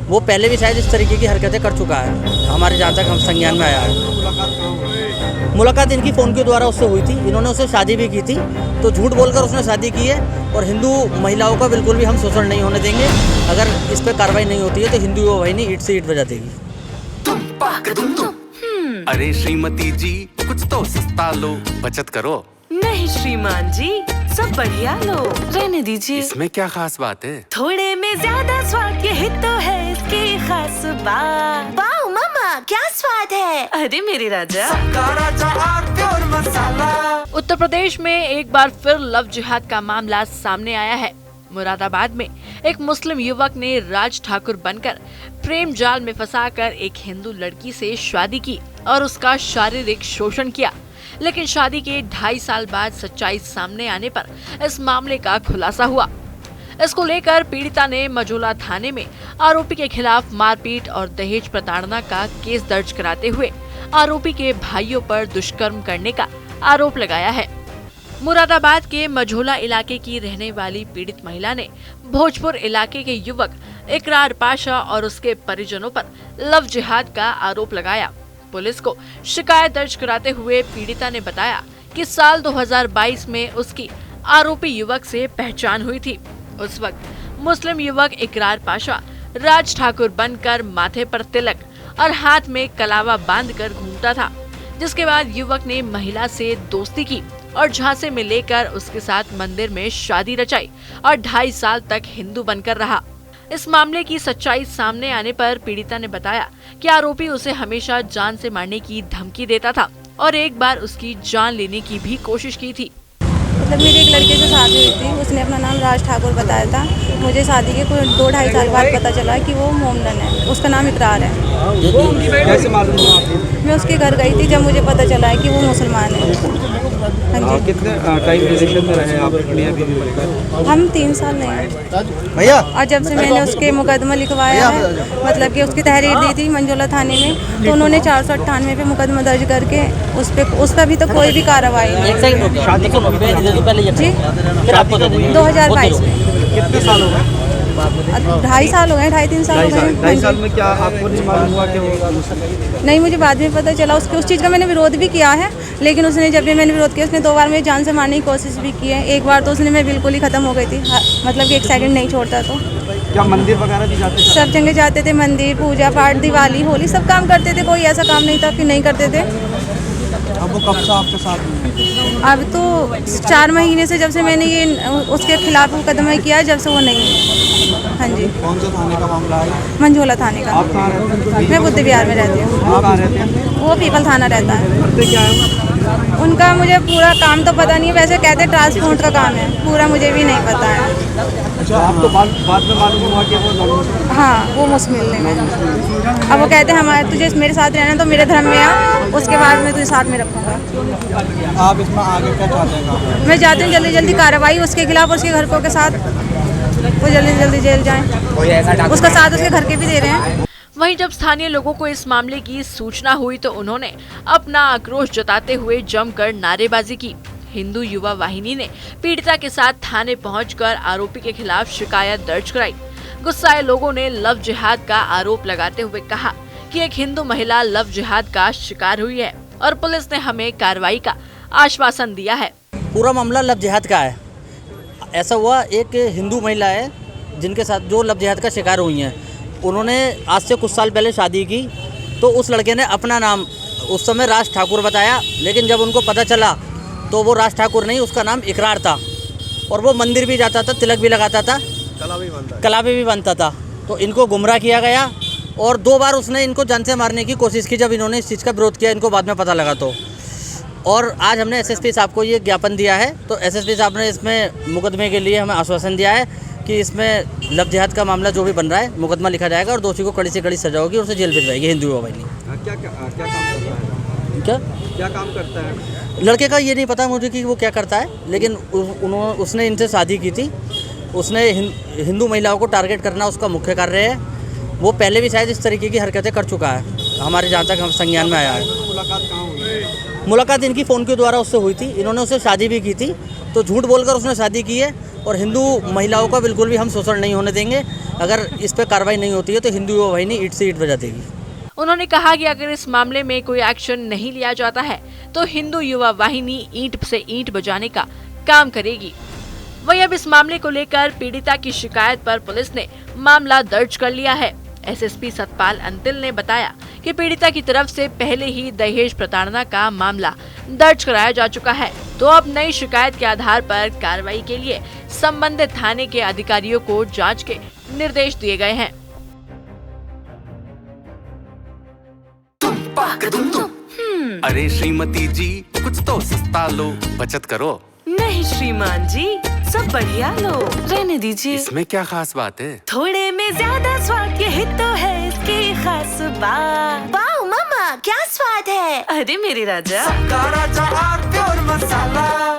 वो पहले भी शायद इस तरीके की हरकतें कर चुका है, हमारे जहाँ तक हम संज्ञान में आया है। मुलाकात इनकी फ़ोन के द्वारा उससे हुई थी, इन्होंने उससे शादी भी की थी, तो झूठ बोलकर उसने शादी की है। और हिंदू महिलाओं का बिल्कुल भी हम शोषण नहीं होने देंगे। अगर इस पर कार्रवाई नहीं होती है तो हिंदू युवा वाहिनी ईंट से ईंट बजा देगी। अरे श्रीमती जी, कुछ तो सस्ता लो, बचत करो। नहीं श्रीमान जी, सब बढ़िया लो, रहने दीजिए। इसमें क्या खास बात है? थोड़े में ज्यादा स्वाद, यही तो है इसकी खास बात। वाओ मामा, क्या स्वाद है। अरे मेरे राजा। उत्तर प्रदेश में एक बार फिर लव जिहाद का मामला सामने आया है। मुरादाबाद में एक मुस्लिम युवक ने राज ठाकुर बनकर प्रेम जाल में फंसाकर एक हिंदू लड़की से शादी की और उसका शारीरिक शोषण किया। लेकिन शादी के 2.5 साल बाद सच्चाई सामने आने पर इस मामले का खुलासा हुआ। इसको लेकर पीड़िता ने मझौला थाने में आरोपी के खिलाफ मारपीट और दहेज प्रताड़ना का केस दर्ज कराते हुए आरोपी के भाइयों पर दुष्कर्म करने का आरोप लगाया है। मुरादाबाद के मझौला इलाके की रहने वाली पीड़ित महिला ने भोजपुर इलाके के युवक इकरार पाशा और उसके परिजनों पर लव जिहाद का आरोप लगाया। पुलिस को शिकायत दर्ज कराते हुए पीड़िता ने बताया कि साल 2022 में उसकी आरोपी युवक से पहचान हुई थी। उस वक्त मुस्लिम युवक इकरार पाशा राज ठाकुर बनकर माथे पर तिलक और हाथ में कलावा बांधकर घूमता था, जिसके बाद युवक ने महिला से दोस्ती की और झांसे में लेकर उसके साथ मंदिर में शादी रचाई और 2.5 साल तक हिंदू बनकर रहा। इस मामले की सच्चाई सामने आने पर पीड़िता ने बताया कि आरोपी उसे हमेशा जान से मारने की धमकी देता था और एक बार उसकी जान लेने की भी कोशिश की थी। मतलब मेरी एक लड़के से शादी हुई थी, उसने अपना नाम राज ठाकुर बताया था। मुझे शादी के 2-2.5 साल बाद पता चला कि वो मोमडन है, उसका नाम इकरार है। कैसे मालूम हुआ आपको? मैं उसके घर गई थी जब मुझे पता चला है कि वो मुसलमान है। हाँ जी। कितने टाइम रिलेशन में रहे आप मियां बीवी बनकर? हम 3 साल नहीं हैं भैया। और जब से मैंने उसके मुकदमा लिखवाया है, मतलब कि उसकी तहरीर दी थी मंझौला थाने में, तो उन्होंने 498 पे मुकदमा दर्ज करके उस पर अभी तक कोई भी कार्रवाई नहीं। जी 2022 में। कितने साल हो गए? 2.5 साल हो गए, 2.5-3 साल हो गए। 2.5 साल में क्या आपको नहीं मालूम हुआ कि वो नहीं, मुझे बाद में पता चला। उसके उस चीज़ का मैंने विरोध भी किया है, लेकिन उसने जब भी मैंने विरोध किया, उसने 2 बार मेरी जान से मारने की कोशिश भी की है। एक बार तो उसने मैं बिल्कुल ही खत्म हो गई थी, मतलब कि 1 सेकंड नहीं छोड़ता। तो क्या मंदिर वगैरह भी जाते थे? सब जगह जाते थे, मंदिर, पूजा पाठ, दिवाली, होली, सब काम करते थे। कोई ऐसा काम नहीं था कि नहीं करते थे। अब वो कब से आपके साथ में? अब तो 4 महीने से, जब से मैंने ये उसके खिलाफ मुकदमा किया है, जब से वो नहीं है। हाँ जी। कौन से थाने का मामला है? मंझौला थाने का। आप कहाँ रहते हैं? मैं बुद्ध विहार में रहती हूँ। आप कहाँ रहते हैं? वो पीपल थाना रहता है। करते क्या है? उनका मुझे पूरा काम तो पता नहीं है, वैसे कहते हैं ट्रांसपोर्ट का काम है, पूरा मुझे भी नहीं पता है। अच्छा, आपको बाद में मालूम हुआ कि वो हाँ, वो मुस्लिम में। अब वो कहते हैं हमारे तुझे मेरे साथ रहना तो मेरे धर्म में आ, उसके बाद मैं तुझे साथ में रखूँगा। आप इसमें आगे क्या चाहते हैं? मैं चाहती हूँ जल्दी जल्दी कार्रवाई उसके खिलाफ, उसके घर को के साथ वो जल्दी जल्दी जेल जाए। उसका साथ उसके घर के भी दे रहे हैं। वहीं जब स्थानीय लोगों को इस मामले की सूचना हुई तो उन्होंने अपना आक्रोश जताते हुए जमकर नारेबाजी की। हिंदू युवा वाहिनी ने पीड़िता के साथ थाने पहुंचकर आरोपी के खिलाफ शिकायत दर्ज कराई। गुस्साए लोगों ने लव जिहाद का आरोप लगाते हुए कहा कि एक हिंदू महिला लव जिहाद का शिकार हुई है और पुलिस ने हमें कार्रवाई का आश्वासन दिया है। पूरा मामला लव जिहाद का है। ऐसा हुआ, एक हिंदू महिला है जिनके साथ जो लव जिहाद का शिकार हुई हैं, उन्होंने आज से कुछ साल पहले शादी की, तो उस लड़के ने अपना नाम उस समय राज ठाकुर बताया, लेकिन जब उनको पता चला तो वो राज ठाकुर नहीं, उसका नाम इकरार था और वो मंदिर भी जाता था, तिलक भी लगाता था, कलावे भी बनता था। तो इनको गुमराह किया गया और 2 बार उसने इनको जान से मारने की कोशिश की। जब इन्होंने इस चीज़ का विरोध किया, इनको बाद में पता लगा तो, और आज हमने एसएसपी साहब को ये ज्ञापन दिया है। तो एसएसपी साहब ने इसमें मुकदमे के लिए हमें आश्वासन दिया है कि इसमें लव जिहाद का मामला जो भी बन रहा है, मुकदमा लिखा जाएगा और दोषी को कड़ी से कड़ी सजा होगी और उसे जेल भिजवाएगी हिंदू युवा वाहिनी। क्या काम करता है? लड़के का ये नहीं पता मुझे कि वो क्या करता है, लेकिन उसने इनसे शादी की थी। उसने हिंदू महिलाओं को टारगेट करना उसका मुख्य कार्य है। वो पहले भी शायद इस तरीके की हरकतें कर चुका है, हमारे जहाँ तक हम संज्ञान में आया है। मुलाकात कहाँ हुई? मुलाकात इनकी फ़ोन के द्वारा उससे हुई थी, इन्होंने उससे शादी भी की थी, तो झूठ बोलकर उसने शादी की है। और हिंदू महिलाओं का बिल्कुल भी हम शोषण नहीं होने देंगे। अगर इस पर कार्रवाई नहीं होती है तो हिंदू युवा वाहिनी ईंट से ईंट बजा देगी। उन्होंने कहा कि अगर इस मामले में कोई एक्शन नहीं लिया जाता है तो हिंदू युवा वाहिनी ईंट से ईंट बजाने का काम करेगी। वहीं अब इस मामले को लेकर पीड़िता की शिकायत पर पुलिस ने मामला दर्ज कर लिया है। एसएसपी सतपाल अंतिल ने बताया कि पीड़िता की तरफ से पहले ही दहेज प्रताड़ना का मामला दर्ज कराया जा चुका है, तो अब नई शिकायत के आधार पर कार्रवाई के लिए संबंधित थाने के अधिकारियों को जांच के निर्देश दिए गए हैं। अरे श्रीमती जी कुछ तो सस्ता लो, बचत करो। नहीं श्रीमान जी, सब बढ़िया लो, रहने दीजिए। इसमें क्या खास बात है? थोड़े में ज्यादा स्वाद, यही तो है इसकी खास बात। वाह मामा, क्या स्वाद है। अरे मेरे राजा, राजा मसाला।